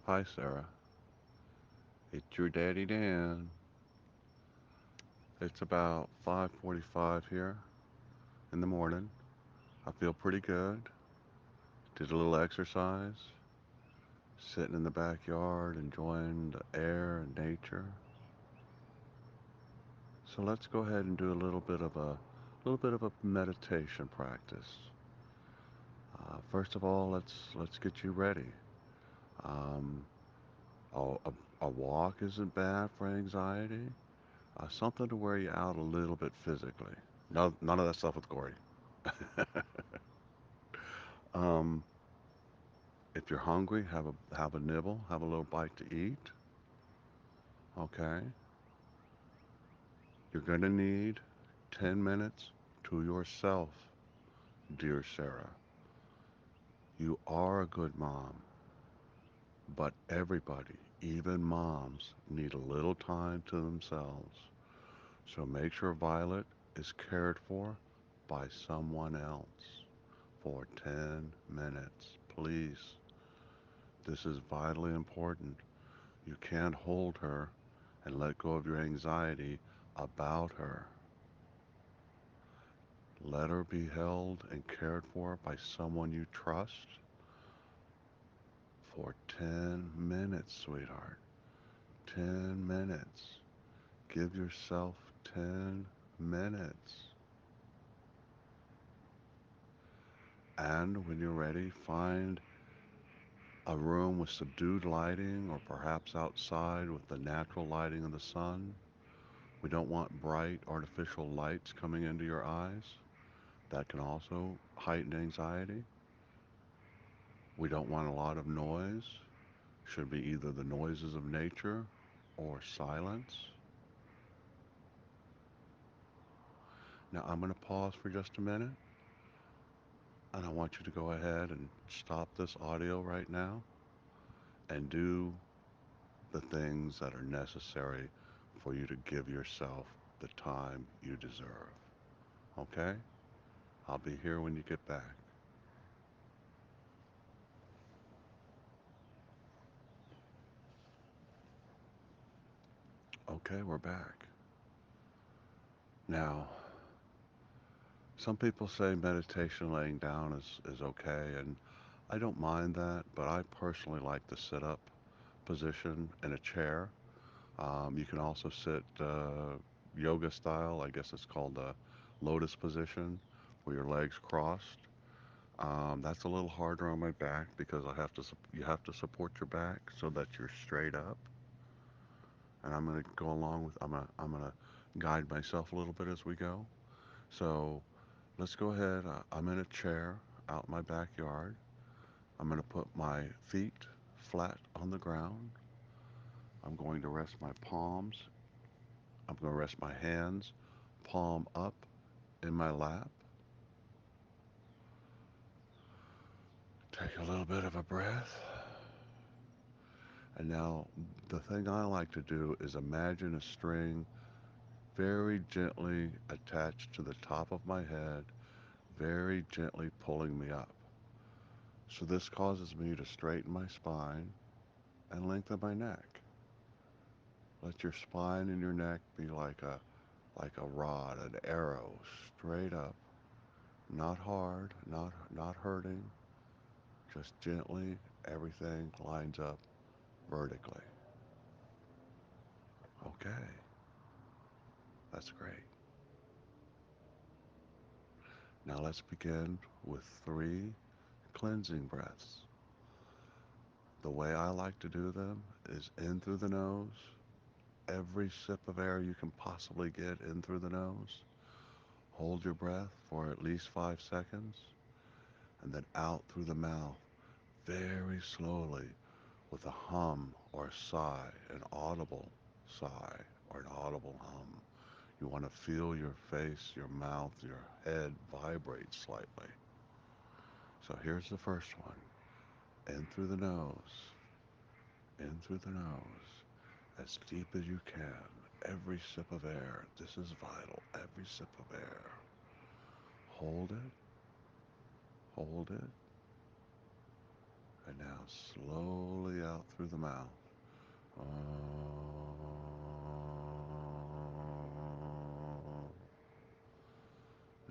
Hi, Sarah. It's your daddy Dan. It's about 5:45 here in the morning. I feel pretty good. Did a little exercise, sitting in the backyard, enjoying the air and nature. So let's go ahead and do a little bit of a meditation practice. First of all, let's get you ready. Um, a walk isn't bad for anxiety. Something to wear you out a little bit physically. No, none of that stuff with Corey. um, if you're hungry, have a nibble, have a little bite to eat. Okay. You're gonna need 10 minutes to yourself, dear Sarah. You are a good mom, but everybody, even moms, need a little time to themselves. So make sure Violet is cared for by someone else for 10 minutes, please. This is vitally important. You can't hold her and let go of your anxiety about her. Let her be held and cared for by someone you trust for 10 minutes, sweetheart. 10 minutes. Give yourself 10 minutes. And when you're ready, find a room with subdued lighting or perhaps outside with the natural lighting of the sun. We don't want bright artificial lights coming into your eyes. That can also heighten anxiety. We don't want a lot of noise. Should be either the noises of nature or silence. Now I'm going to pause for just a minute and I want you to go ahead and stop this audio right now and do the things that are necessary for you to give yourself the time you deserve. Okay? I'll be here when you get back. Okay, we're back. Now, some people say meditation laying down is okay, and I don't mind that, but I personally like the sit up position in a chair. You can also sit yoga style, I guess it's called the lotus position, where your legs crossed. That's a little harder on my back because you have to support your back so that you're straight up. And I'm gonna go along with I'm gonna guide myself a little bit as we go. So let's go ahead. I'm in a chair out in my backyard. I'm going to put my feet flat on the ground. I'm going to rest my palms. I'm going to rest my hands palm up in my lap. Take a little bit of a breath. And now, the thing I like to do is imagine a string very gently attached to the top of my head, very gently pulling me up. So, this causes me to straighten my spine and lengthen my neck. Let your spine and your neck be like a rod, an arrow, straight up, not hard, not hurting, just gently everything lines up vertically. Okay, that's great. Now let's begin with 3 cleansing breaths. The way I like to do them is in through the nose, every sip of air you can possibly get in through the nose. Hold your breath for at least 5 seconds and then out through the mouth very slowly with a hum or a sigh, an audible sigh or an audible hum. You want to feel your face, your mouth, your head vibrate slightly. So here's the first one. In through the nose, in through the nose, as deep as you can. Every sip of air. This is vital. Every sip of air. Hold it, hold it, and now slowly out out through the mouth. Uh,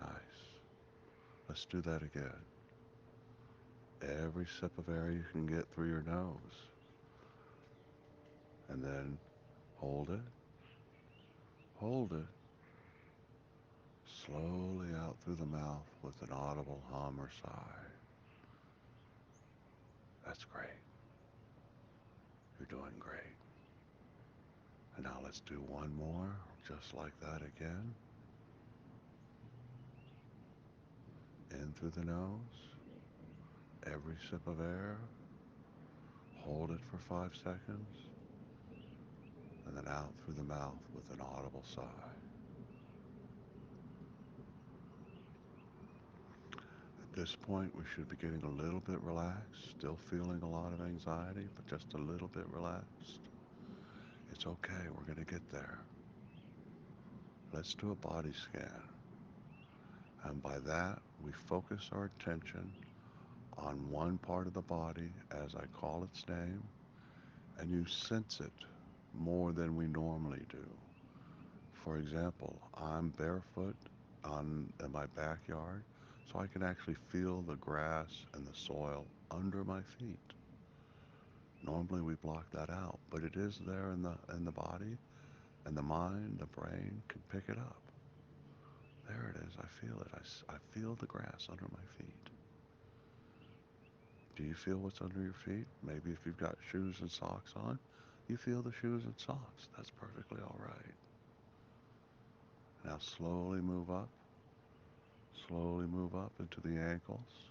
nice. Let's do that again. Every sip of air you can get through your nose. And then hold it, hold it, slowly out through the mouth with an audible hum or sigh. That's great. You're doing great. And now let's do one more, just like that again. In through the nose, every sip of air, hold it for 5 seconds, and then out through the mouth with an audible sigh. At this point, we should be getting a little bit relaxed, still feeling a lot of anxiety, but just a little bit relaxed. It's okay, we're going to get there. Let's do a body scan. And by that, we focus our attention on one part of the body as I call its name, and you sense it more than we normally do. For example, I'm barefoot in my backyard, so I can actually feel the grass and the soil under my feet. Normally we block that out, but it is there in the body, and the mind, the brain can pick it up. There it is. I feel it. I feel the grass under my feet. Do you feel what's under your feet? Maybe if you've got shoes and socks on, you feel the shoes and socks. That's perfectly all right. Now slowly move up into the ankles.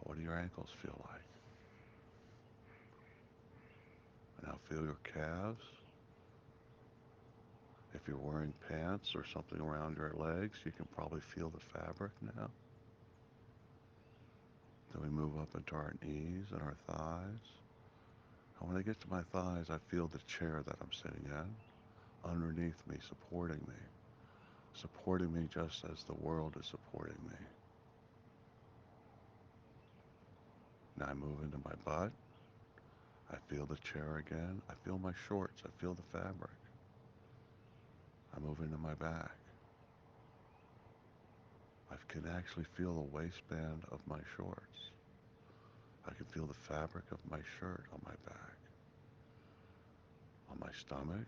What do your ankles feel like? Now feel your calves. If you're wearing pants or something around your legs, you can probably feel the fabric now. Then we move up into our knees and our thighs. And when I get to my thighs, I feel the chair that I'm sitting in underneath me, supporting me just as the world is supporting me. Now I move into my butt. I feel the chair again. I feel my shorts. I feel the fabric. I move into my back. I can actually feel the waistband of my shorts. I can feel the fabric of my shirt on my back. On my stomach,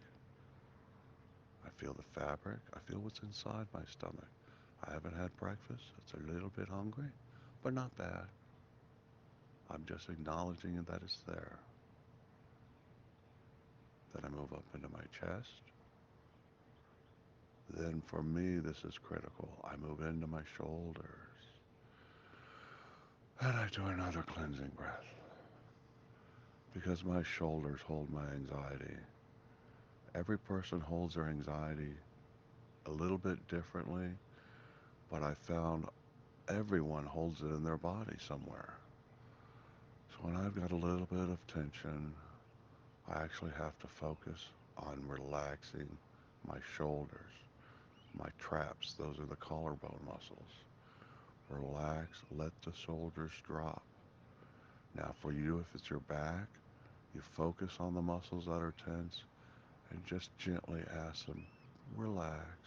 I feel the fabric. I feel what's inside my stomach. I haven't had breakfast. It's a little bit hungry, but not bad. I'm just acknowledging that it's there. Then I move up into my chest. Then for me, this is critical. I move into my shoulders. And I do another cleansing breath. Because my shoulders hold my anxiety. Every person holds their anxiety a little bit differently, but I found everyone holds it in their body somewhere. So when I've got a little bit of tension, I actually have to focus on relaxing my shoulders, my traps. Those are the collarbone muscles. Relax, let the shoulders drop. Now for you, if it's your back, you focus on the muscles that are tense and just gently ask them, relax.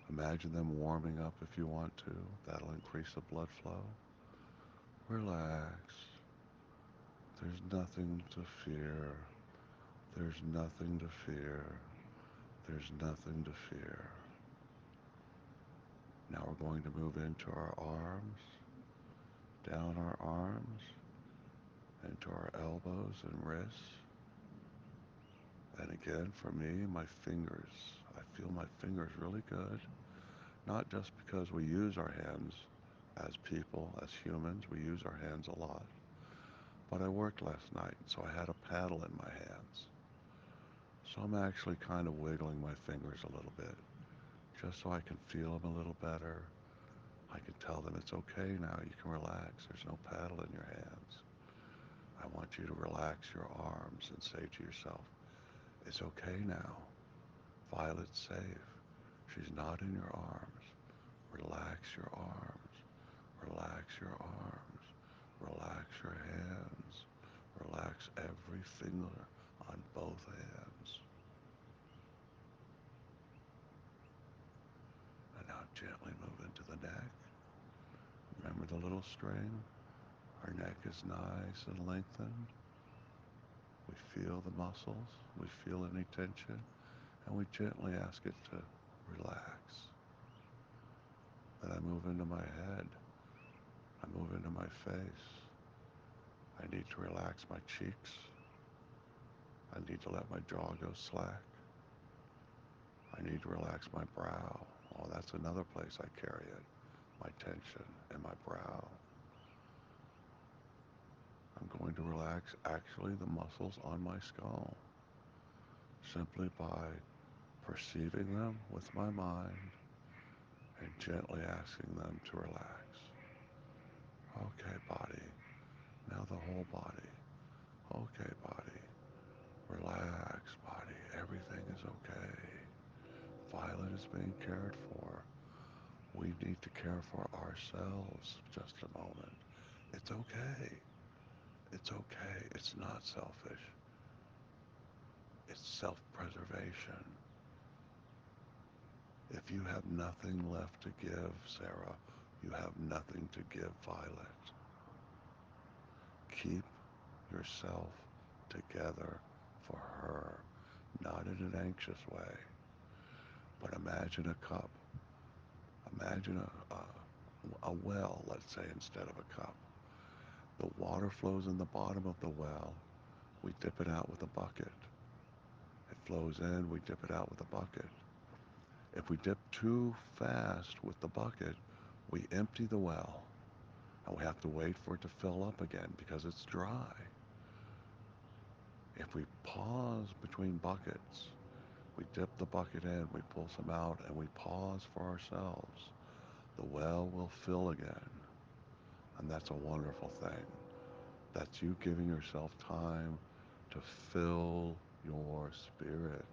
Imagine them warming up if you want to. That'll increase the blood flow. Relax. There's nothing to fear. There's nothing to fear. There's nothing to fear. Now we're going to move into our arms, down our arms, into our elbows and wrists. And again, for me, my fingers. I feel my fingers really good. Not just because we use our hands as people, as humans, we use our hands a lot. But I worked last night, so I had a paddle in my hands. So I'm actually kind of wiggling my fingers a little bit, just so I can feel them a little better. I can tell them it's okay now, you can relax, there's no paddle in your hands. I want you to relax your arms and say to yourself, it's okay now. Violet's safe. She's not in your arms. Relax your arms. Relax your arms. Relax Relax your hands. Relax every finger on both hands. And now gently move into the neck. Remember the little string? Our neck is nice and lengthened. We feel the muscles. We feel any tension. And we gently ask it to relax. Then I move into my head. I move into my face. I need to relax my cheeks. I need to let my jaw go slack. I need to relax my brow. Oh, that's another place I carry it. My tension in my brow. I'm going to relax actually the muscles on my skull simply by perceiving them with my mind and gently asking them to relax. Okay, body. Now the whole body. Okay, body. Relax, body. Everything is okay. Violet is being cared for. We need to care for ourselves just a moment. It's okay. It's okay. It's not selfish. It's self-preservation. If you have nothing left to give, Sarah, you have nothing to give, Violet. Keep yourself together for her, not in an anxious way, but imagine a cup. Imagine a well, let's say, instead of a cup. The water flows in the bottom of the well. We dip it out with a bucket. It flows in, we dip it out with a bucket. If we dip too fast with the bucket, we empty the well and we have to wait for it to fill up again because it's dry. If we pause between buckets, we dip the bucket in, we pull some out, and we pause for ourselves, the well will fill again. And that's a wonderful thing. That's you giving yourself time to fill your spirit.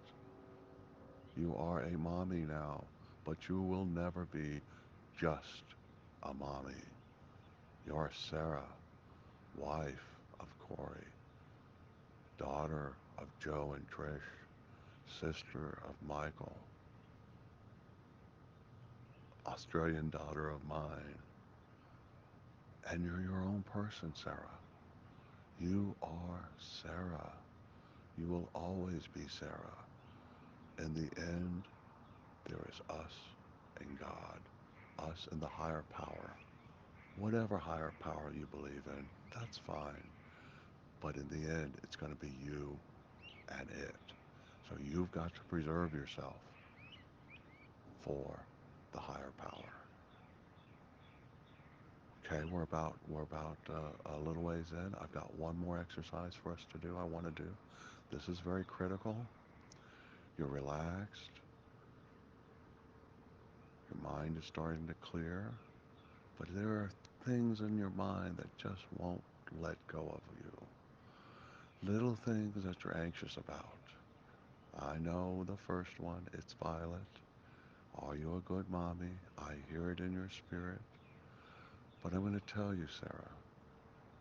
You are a mommy now, but you will never be just a mommy. You're Sarah, wife of Corey, daughter of Joe and Trish, sister of Michael, Australian daughter of mine, and you're your own person, Sarah. You are Sarah. You will always be Sarah. In the end, there is us and God, us and the higher power. Whatever higher power you believe in, that's fine. But in the end, it's going to be you and it. So you've got to preserve yourself for the higher power. Okay, we're about a little ways in. I've got one more exercise for us to do. I want to do. This is very critical. You're relaxed. Your mind is starting to clear, but there are things in your mind that just won't let go of you. Little things that you're anxious about. I know the first one. It's Violet. Are you a good mommy? I hear it in your spirit. But I'm going to tell you, Sarah,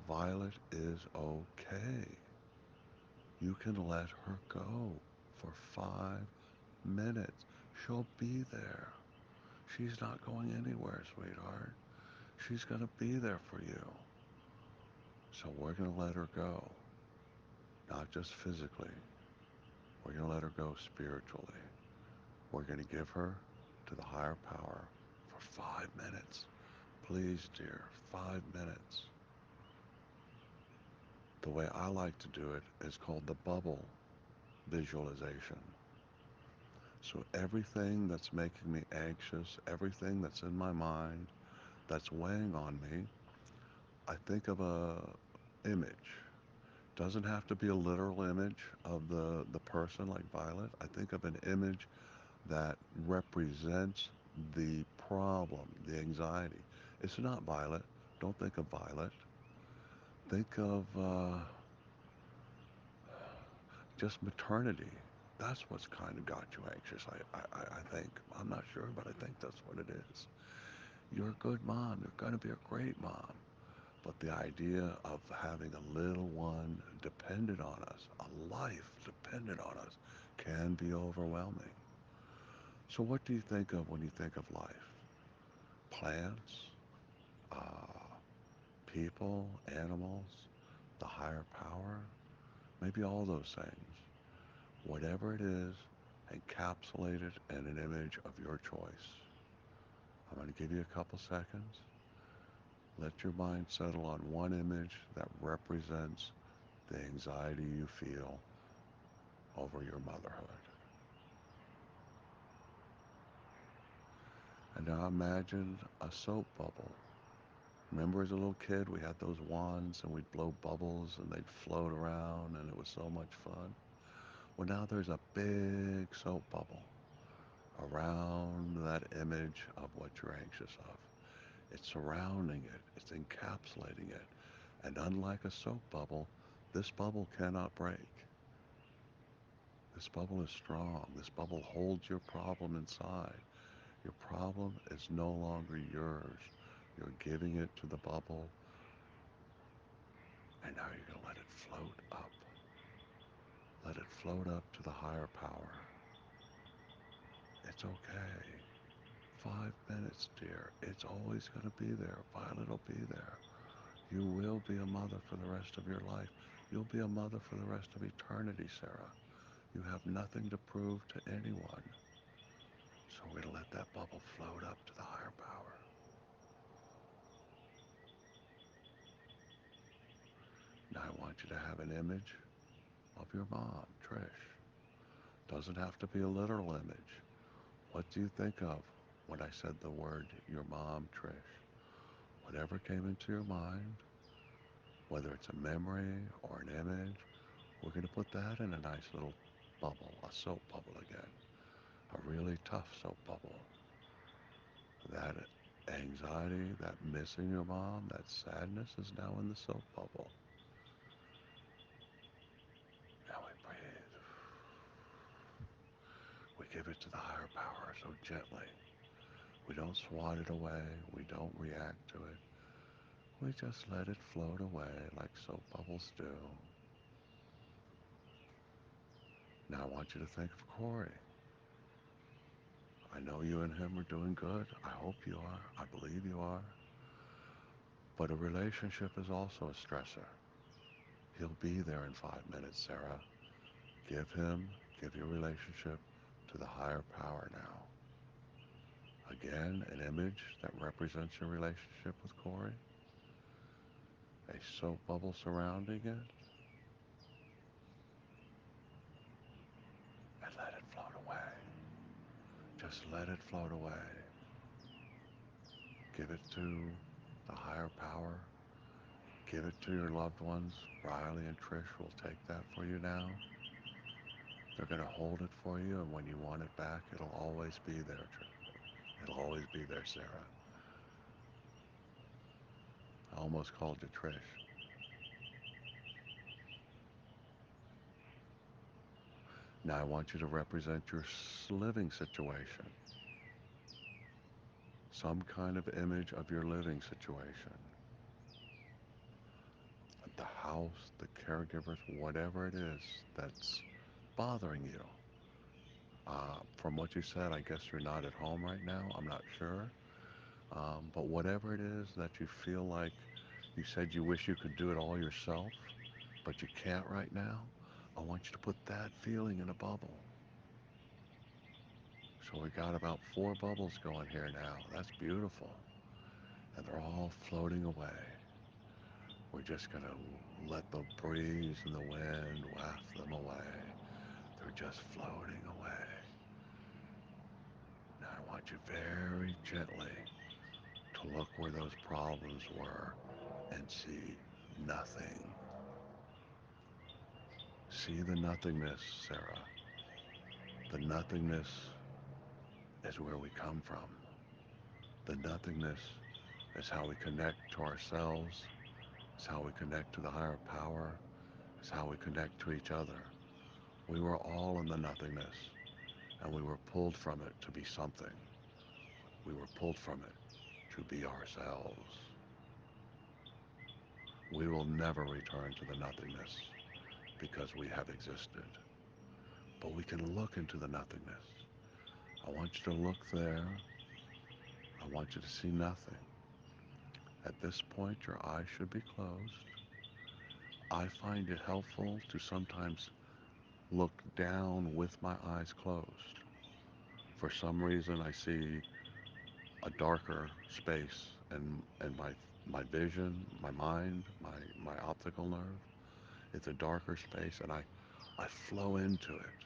Violet is okay. You can let her go for 5 minutes. She'll be there. She's not going anywhere, sweetheart. She's going to be there for you. So we're going to let her go, not just physically. We're going to let her go spiritually. We're going to give her to the higher power for 5 minutes. Please, dear, 5 minutes. The way I like to do it is called the bubble visualization. So everything that's making me anxious, everything that's in my mind, that's weighing on me, I think of a image. Doesn't have to be a literal image of the person like Violet. I think of an image that represents the problem, the anxiety. It's not Violet. Don't think of Violet. Think of just maternity. That's what's kind of got you anxious, I think. I'm not sure, but I think that's what it is. You're a good mom. You're going to be a great mom. But the idea of having a little one dependent on us, a life dependent on us, can be overwhelming. So, what do you think of when you think of life? Plants, uh, people, animals, the higher power, maybe all those things. Whatever it is, encapsulate it in an image of your choice. I'm going to give you a couple seconds. Let your mind settle on one image that represents the anxiety you feel over your motherhood. And now imagine a soap bubble. Remember as a little kid, we had those wands and we'd blow bubbles and they'd float around and it was so much fun. Well, now there's a big soap bubble around that image of what you're anxious of. It's surrounding it, it's encapsulating it. And unlike a soap bubble, this bubble cannot break. This bubble is strong. This bubble holds your problem inside. Your problem is no longer yours. You're giving it to the bubble, and now you're going to let it float up. Let it float up to the higher power. It's okay. 5 minutes, dear. It's always going to be there. Violet will be there. You will be a mother for the rest of your life. You'll be a mother for the rest of eternity, Sarah. You have nothing to prove to anyone. So we're going to let that bubble float up to the higher power. Now I want you to have an image of your mom, Trish. Doesn't have to be a literal image. What do you think of when I said the word your mom, Trish? Whatever came into your mind, whether it's a memory or an image, we're going to put that in a nice little bubble, a soap bubble again. A really tough soap bubble. That anxiety, that missing your mom, that sadness is now in the soap bubble. Now we breathe. We give it to the higher power so gently. We don't swat it away. We don't react to it. We just let it float away like soap bubbles do. Now I want you to think of Corey. I know you and him are doing good. I hope you are. I believe you are. But a relationship is also a stressor. He'll be there in 5 minutes, Sarah. Give your relationship to the higher power now. Again, an image that represents your relationship with Corey. A soap bubble surrounding it. And let it float away. Just let it float away. Give it to the higher power. Give it to your loved ones. Riley and Trish will take that for you now. They're going to hold it for you, and when you want it back, it'll always be there, Trish. It'll always be there, Sarah. I almost called you Trish. Now I want you to represent your living situation. Some kind of image of your living situation. The house, the caregivers, whatever it is that's bothering you. From what you said, I guess you're not at home right now. I'm not sure. But whatever it is that you feel like you said you wish you could do it all yourself, but you can't right now, I want you to put that feeling in a bubble. So we got about 4 bubbles going here now. That's beautiful. And they're all floating away. We're just going to let the breeze and the wind waft them away. They're just floating away. Now I want you very gently to look where those problems were and see nothing. See the nothingness, Sarah. The nothingness is where we come from. The nothingness is how we connect to ourselves, is how we connect to the higher power, is how we connect to each other. We were all in the nothingness, and we were pulled from it to be something. We were pulled from it to be ourselves. We will never return to the nothingness because we have existed. But we can look into the nothingness. I want you to look there. I want you to see nothing. At this point, your eyes should be closed. I find it helpful to sometimes look down with my eyes closed. For some reason, I see a darker space and my vision, my mind, my optical nerve. It's a darker space, and I flow into it.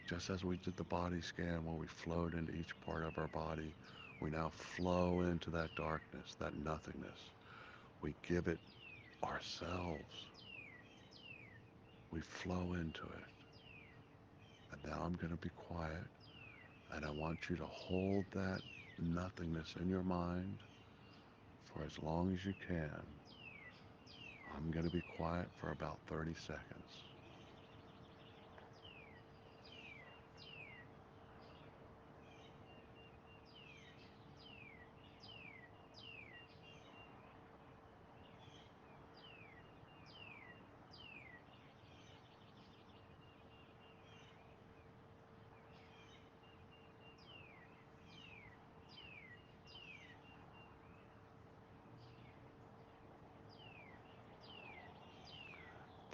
Just as we did the body scan where we flowed into each part of our body, we now flow into that darkness, that nothingness. We give it ourselves. We flow into it. And now I'm going to be quiet, and I want you to hold that nothingness in your mind for as long as you can. I'm going to be quiet for about 30 seconds.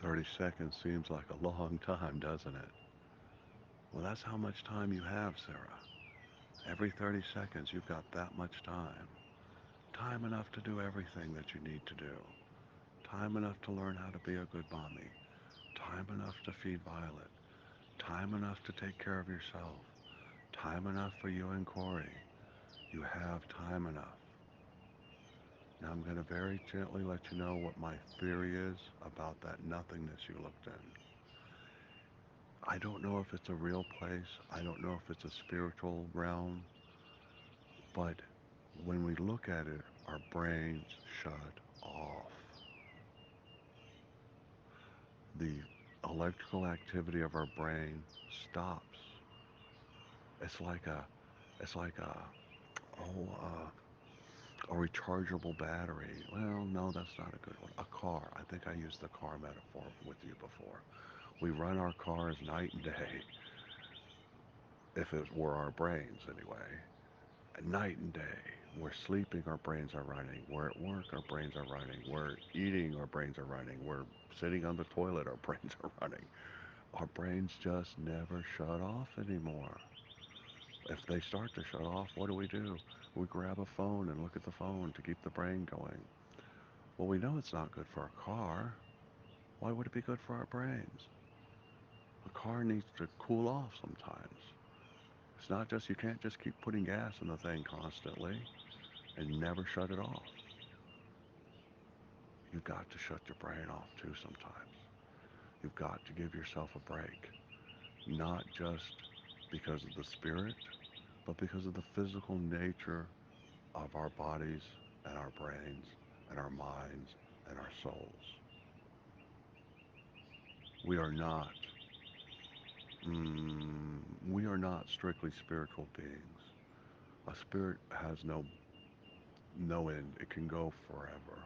30 seconds seems like a long time, doesn't it? Well, that's how much time you have, Sarah. Every 30 seconds, you've got that much time. Time enough to do everything that you need to do. Time enough to learn how to be a good mommy. Time enough to feed Violet. Time enough to take care of yourself. Time enough for you and Corey. You have time enough. Now I'm going to very gently let you know what my theory is about that nothingness you looked in. I don't know if it's a real place. I don't know if it's a spiritual realm. But when we look at it, our brains shut off. The electrical activity of our brain stops. It's like a, it's like oh, a rechargeable battery. Well, no, that's not a good one. A car. I think I used the car metaphor with you before. We run our cars night and day, if it were our brains anyway. Night and day. We're sleeping, our brains are running. We're at work, our brains are running. We're eating, our brains are running. We're sitting on the toilet, our brains are running. Our brains just never shut off anymore. If they start to shut off, what do? We grab a phone and look at the phone to keep the brain going. Well, we know it's not good for a car. Why would it be good for our brains? A car needs to cool off sometimes. It's not just, you can't just keep putting gas in the thing constantly and never shut it off. You've got to shut your brain off too sometimes. You've got to give yourself a break. Not just because of the spirit, but because of the physical nature of our bodies and our brains and our minds and our souls. We are not, we are not strictly spiritual beings. A spirit has no end. It can go forever.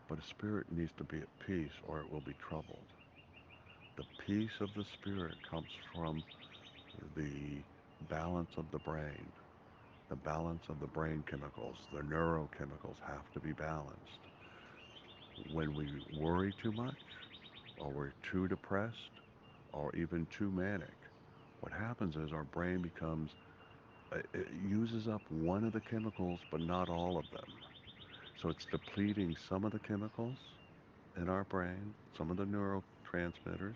But a spirit needs to be at peace or it will be troubled. The peace of the spirit comes from the balance of the brain. The balance of the brain chemicals, the neurochemicals have to be balanced. When we worry too much, or we're too depressed, or even too manic, what happens is our brain becomes, it uses up one of the chemicals, but not all of them. So it's depleting some of the chemicals in our brain, some of the neurotransmitters,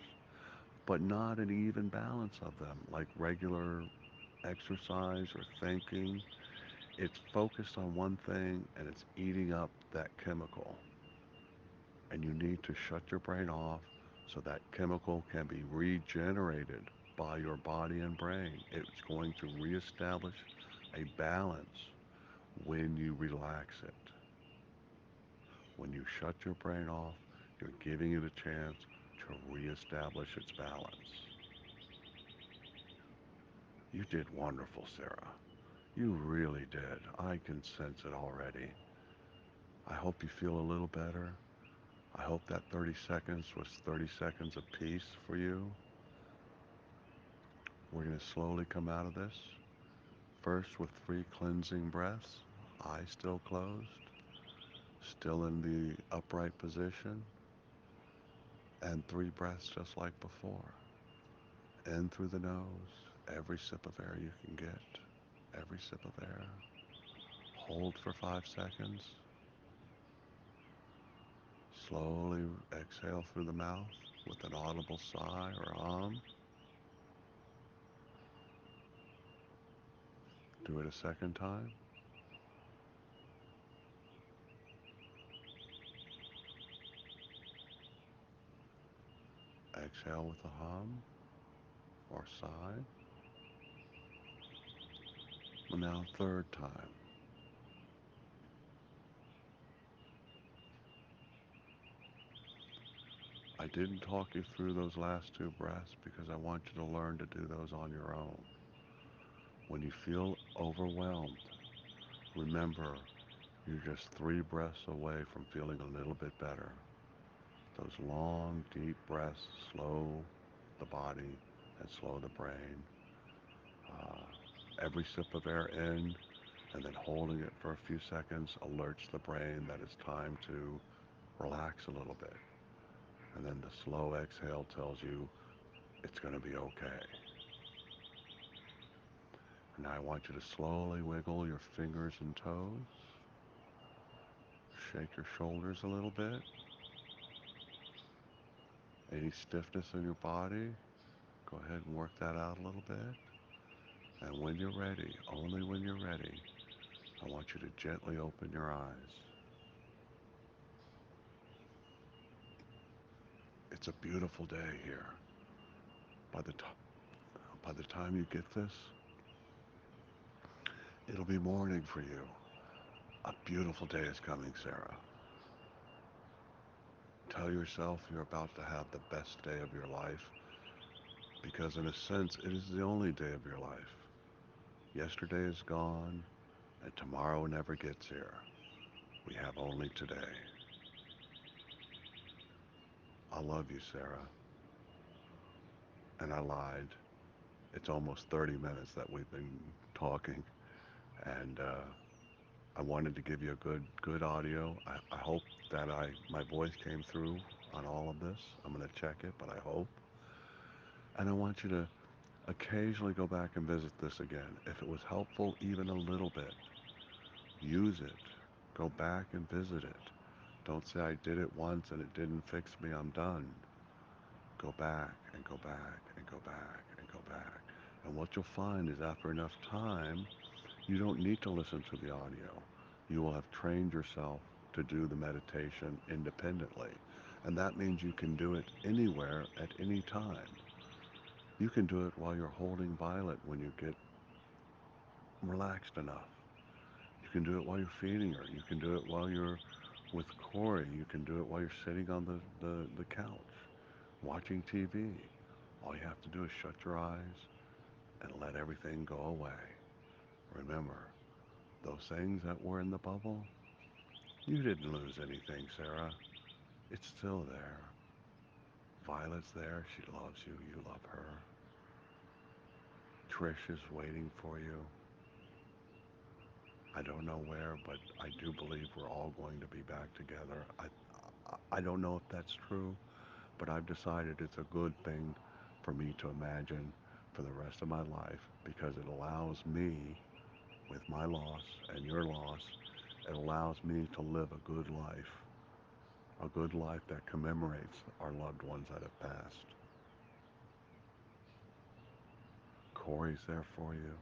but not an even balance of them, like regular exercise or thinking. It's focused on one thing and it's eating up that chemical. And you need to shut your brain off so that chemical can be regenerated by your body and brain. It's going to reestablish a balance when you relax it. When you shut your brain off, you're giving it a chance to reestablish its balance. You did wonderful, Sarah. You really did. I can sense it already. I hope you feel a little better. I hope that 30 seconds was 30 seconds of peace for you. We're going to slowly come out of this. First with 3 cleansing breaths, eyes still closed, still in the upright position, and 3 breaths just like before. In through the nose, every sip of air you can get, every sip of air. Hold for 5 seconds. Slowly exhale through the mouth with an audible sigh or Do it a second time. Exhale with a hum or sigh. And now third time. I didn't talk you through those last 2 breaths because I want you to learn to do those on your own. When you feel overwhelmed, remember you're just 3 breaths away from feeling a little bit better. Those long, deep breaths slow the body and slow the brain. Uh, every sip of air in and then holding it for a few seconds alerts the brain that it's time to relax a little bit. And then the slow exhale tells you it's going to be okay. Now I want you to slowly wiggle your fingers and toes. Shake your shoulders a little bit. Any stiffness in your body, go ahead and work that out a little bit. And when you're ready, only when you're ready, I want you to gently open your eyes. It's a beautiful day here. By the, t- by the time you get this, it'll be morning for you. A beautiful day is coming, Sarah. Tell yourself you're about to have the best day of your life because, in a sense, it is the only day of your life. Yesterday is gone, and tomorrow never gets here. We have only today. I love you, Sarah. And I lied. It's almost 30 minutes that we've been talking, and I wanted to give you a good audio. I hope that my voice came through on all of this. I'm going to check it, but I hope. And I want you to occasionally go back and visit this again. If it was helpful even a little bit, use it. Go back and visit it. Don't say I did it once and it didn't fix me, I'm done. Go back and go back and go back and go back. And what you'll find is after enough time, you don't need to listen to the audio. You will have trained yourself to do the meditation independently. And that means you can do it anywhere at any time. You can do it while you're holding Violet when you get relaxed enough. You can do it while you're feeding her. You can do it while you're with Corey. You can do it while you're sitting on the couch watching TV. All you have to do is shut your eyes and let everything go away. Remember, those things that were in the bubble, you didn't lose anything, Sarah. It's still there. Violet's there. She loves you. You love her. Trish is waiting for you. I don't know where, but I do believe we're all going to be back together. I don't know if that's true, but I've decided it's a good thing for me to imagine for the rest of my life because it allows me, with my loss and your loss, it allows me to live a good life that commemorates our loved ones that have passed. Corey's there for you.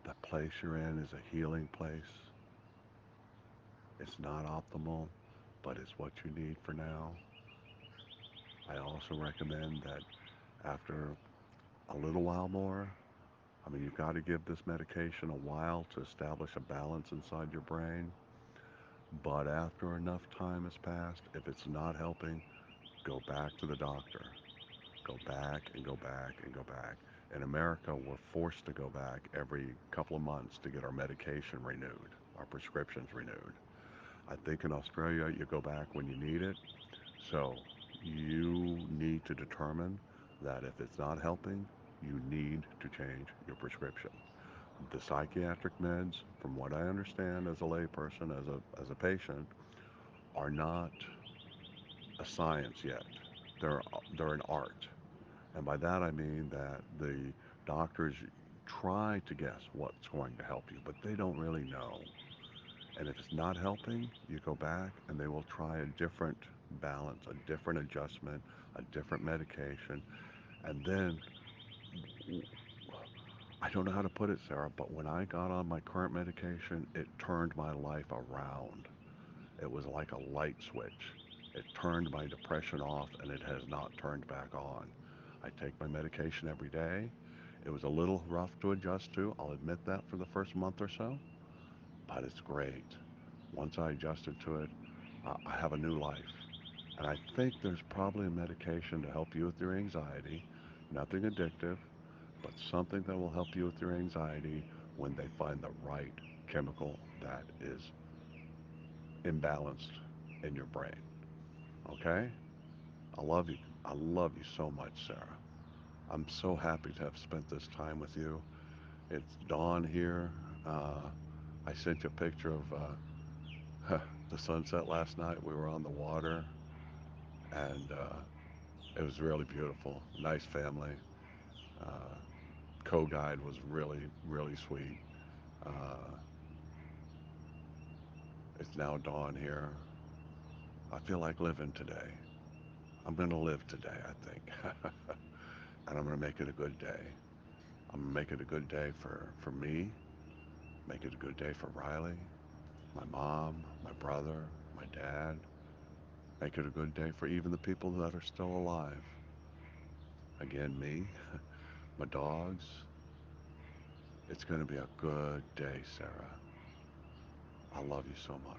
The place you're in is a healing place. It's not optimal, but it's what you need for now. I also recommend that after a little while more, I mean, you've got to give this medication a while to establish a balance inside your brain. But after enough time has passed, if it's not helping, go back to the doctor. Go back and go back and go back. In America, we're forced to go back every couple of months to get our medication renewed, our prescriptions renewed. I think in Australia you go back when you need it. So you need to determine that if it's not helping, you need to change your prescription. The psychiatric meds, from what I understand as a layperson, as a patient, are not a science yet. They're they're an art. And by that I mean that the doctors try to guess what's going to help you, but they don't really know. And if it's not helping, you go back and they will try a different balance, a different adjustment, a different medication. And then I don't know how to put it, Sarah, but when I got on my current medication, it turned my life around. It was like a light switch. It turned my depression off and it has not turned back on. I take my medication every day. It was a little rough to adjust to, I'll admit that for the first month or so, but it's great. Once I adjusted to it, I have a new life. And I think there's probably a medication to help you with your anxiety, nothing addictive, but something that will help you with your anxiety when they find the right chemical that is imbalanced in your brain. Okay? I love you. I love you so much, Sarah. I'm so happy to have spent this time with you. It's dawn here. Uh, I sent you a picture of the sunset last night. We were on the water, and it was really beautiful. Nice family. Uh, Co-guide was really, really sweet. Uh, it's now dawn here. I feel like living today. I'm going to live today, I think. And I'm going to make it a good day. I'm going to make it a good day for me, make it a good day for Riley, my mom, my brother, my dad. Make it a good day for even the people that are still alive. Again, me, my dogs. It's going to be a good day, Sarah. I love you so much.